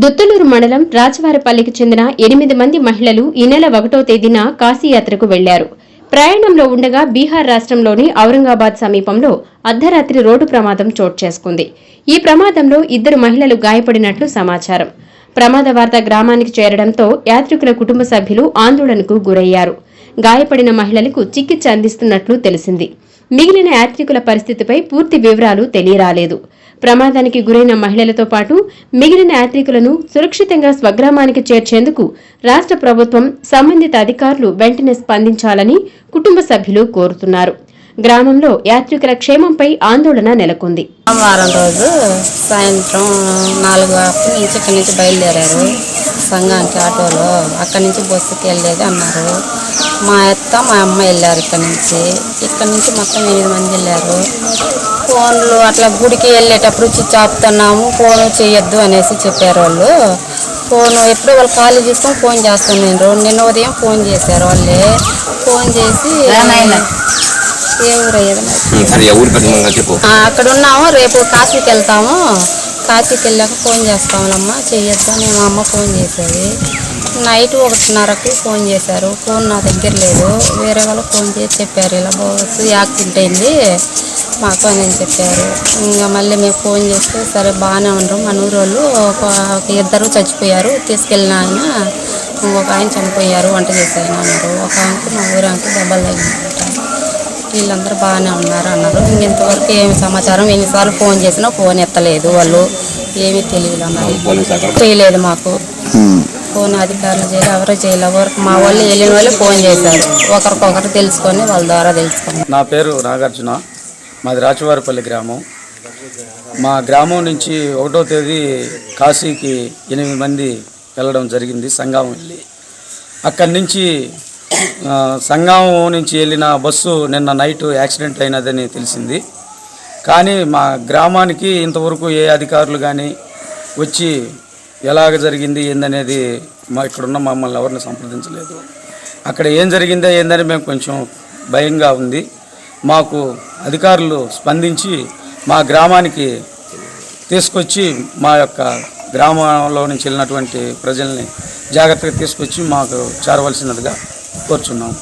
దుత్తులూరు మండలం రాజవారపల్లికి చెందిన 8 మంది మహిళలు ఈ నెల 1వ తేదీన కాశీయాత్రకు వెళ్లారు. ప్రయాణంలో ఉండగా బీహార్ రాష్ట్రంలోని ఔరంగాబాద్ సమీపంలో అర్ధరాత్రి రోడ్డు ప్రమాదం చోటు చేసుకుంది. ఈ ప్రమాదంలో 2 మహిళలు గాయపడినట్లు సమాచారం. ప్రమాద వార్త గ్రామానికి చేరడంతో యాత్రికుల కుటుంబ సభ్యులు ఆందోళనకు గురయ్యారు. గాయపడిన మహిళలకు చికిత్స అందిస్తున్నట్లు తెలిసింది. మిగిలిన యాత్రికుల పరిస్థితిపై పూర్తి వివరాలు తెలియరాలేదు. ప్రమాదానికి గురైన మహిళలతో పాటు మిగిలిన యాత్రికులను సురక్షితంగా స్వగ్రామానికి చేర్చేందుకు రాష్ట్ర ప్రభుత్వం సంబంధిత అధికారులు వెంటనే స్పందించాలని కుటుంబ సభ్యులు కోరుతున్నారు. గ్రామంలో యాత్రికుల క్షేమంపై ఆందోళన నెలకొంది. వారం రోజు సాయంత్రం 4 నుంచి ఇక్కడి నుంచి బయలుదేరారు సంఘానికి ఆటోలో. అక్కడి నుంచి బస్సుకి వెళ్ళేది అన్నారు. మా అత్త మా అమ్మ వెళ్ళారు. ఇక్కడి నుంచి మొత్తం 8 మంది వెళ్ళారు. ఫోన్లు అట్లా గుడికి వెళ్ళేటప్పుడు చాపుతున్నాము, ఫోన్ చేయొద్దు అనేసి చెప్పారు వాళ్ళు. ఫోన్ ఎప్పుడో వాళ్ళు ఖాళీ చేసుకొని ఫోన్ చేస్తున్నారు. నిన్న ఉదయం ఫోన్ చేశారు. వాళ్ళే ఫోన్ చేసి ఏ ఊరయ్యేది అక్కడ ఉన్నాము, రేపు కాశీకి వెళ్తాము, కాశీకి వెళ్ళాక ఫోన్ చేస్తాములమ్మ చేయొద్దు అని మా అమ్మ ఫోన్ చేసేది. నైట్ 1:30కి ఫోన్ చేశారు. ఫోన్ నా దగ్గర లేదు. వేరే వాళ్ళకి ఫోన్ చేసి చెప్పారు, ఇలా బస్సు యాక్సిడెంట్ అయింది మాకు అని చెప్పారు. ఇంకా మళ్ళీ మేము ఫోన్ చేస్తే సరే బాగానే ఉండరు, మన ఊరు వాళ్ళు ఒక 2 చచ్చిపోయారు, తీసుకెళ్ళిన ఆయన ఇంకొక ఆయన చనిపోయారు, వంట చేసాయన అన్నారు. ఒక ఆయనకు మా ఊరు ఆయనకు దెబ్బలు తగిలినారంట. వీళ్ళందరూ బాగానే ఉన్నారు అన్నారు. ఇంతవరకు ఏమి సమాచారం, ఎన్నిసార్లు ఫోన్ చేసినా ఫోన్ ఎత్తలేదు, వాళ్ళు ఏమీ తెలియదు అన్నారు. చేయలేదు మాకు ఫోన్, అధికారులు చేయలేదు, ఎవరు చేయలేదు. మా వాళ్ళు వెళ్ళిన వాళ్ళు ఫోన్ చేశారు, ఒకరికొకరు తెలుసుకొని వాళ్ళ ద్వారా తెలుసుకున్నాం. నా పేరు నాగార్జున, మాది రాజవారపల్లి గ్రామం. మా గ్రామం నుంచి 1వ తేదీ కాశీకి 8 మంది వెళ్ళడం జరిగింది. సంగమం వెళ్ళి అక్కడి నుంచి సంగమం నుంచి వెళ్ళిన బస్సు నిన్న నైట్ యాక్సిడెంట్ అయినదని తెలిసింది. కానీ మా గ్రామానికి ఇంతవరకు ఏ అధికారులు కానీ వచ్చి ఎలాగ జరిగింది ఏందనేది ఇక్కడున్న మమ్మల్ని ఎవరిని సంప్రదించలేదు. అక్కడ ఏం జరిగిందో ఏందని మేము కొంచెం భయంగా ఉంది. మాకు అధికారులు స్పందించి మా గ్రామానికి తీసుకొచ్చి మా యొక్క గ్రామంలో నుంచి వెళ్ళినటువంటి ప్రజల్ని జాగ్రత్తగా తీసుకొచ్చి మాకు చేరవలసినదిగా కోరుచున్నాము.